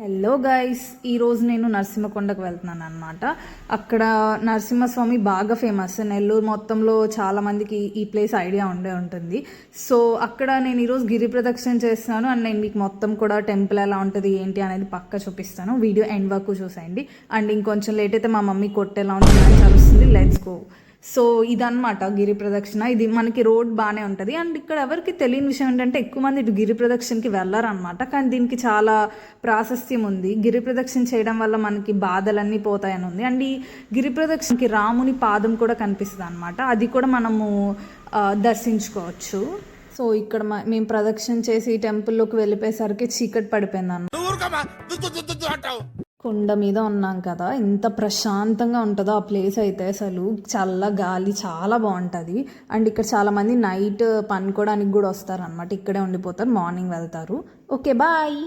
Hello guys, ఈరోజు నేను నరసింహకొండకు వెళ్తున్నాను అనమాట. అక్కడ నరసింహస్వామి బాగా ఫేమస్. నెల్లూరు మొత్తంలో చాలామందికి ఈ ప్లేస్ ఐడియా ఉంటుంది. సో అక్కడ నేను ఈరోజు గిరి ప్రదక్షిణ చేస్తున్నాను అండ్ నేను మీకు మొత్తం కూడా టెంపుల్ ఎలా ఉంటుంది ఏంటి అనేది పక్కా చూపిస్తాను. వీడియో ఎండ్ వరకు చూసేయండి. అండ్ ఇంకొంచెం లేట్ అయితే మా మమ్మీ కొట్టేలా ఉంటుంది చదువుతుంది. Let's go. సో ఇదన్నమాట గిరి ప్రదక్షిణ. ఇది మనకి రోడ్ బాగానే ఉంటుంది. అండ్ ఇక్కడ ఎవరికి తెలియని విషయం ఏంటంటే ఎక్కువ మంది ఇటు గిరి ప్రదక్షిణకి వెళ్ళారనమాట. కానీ దీనికి చాలా ప్రాశస్త్యం ఉంది. గిరి ప్రదక్షిణ చేయడం వల్ల మనకి బాధలన్నీ పోతాయని ఉంది. అండ్ ఈ గిరి ప్రదక్షిణకి రాముని పాదం కూడా కనిపిస్తుంది అనమాట. అది కూడా మనము దర్శించుకోవచ్చు. సో ఇక్కడ మేము ప్రదక్షిణ చేసి టెంపుల్లోకి వెళ్ళిపోయేసరికి చీకటి పడిపోయింది అన్న. కొండ మీద ఉన్నాం కదా, ఎంత ప్రశాంతంగా ఉంటుందో ఆ ప్లేస్ అయితే. అసలు చల్ల గాలి చాలా బాగుంటుంది. అండ్ ఇక్కడ చాలామంది నైట్ పనుకోవడానికి కూడా వస్తారనమాట. ఇక్కడే ఉండిపోతారు, మార్నింగ్ వెళ్తారు. Okay bye.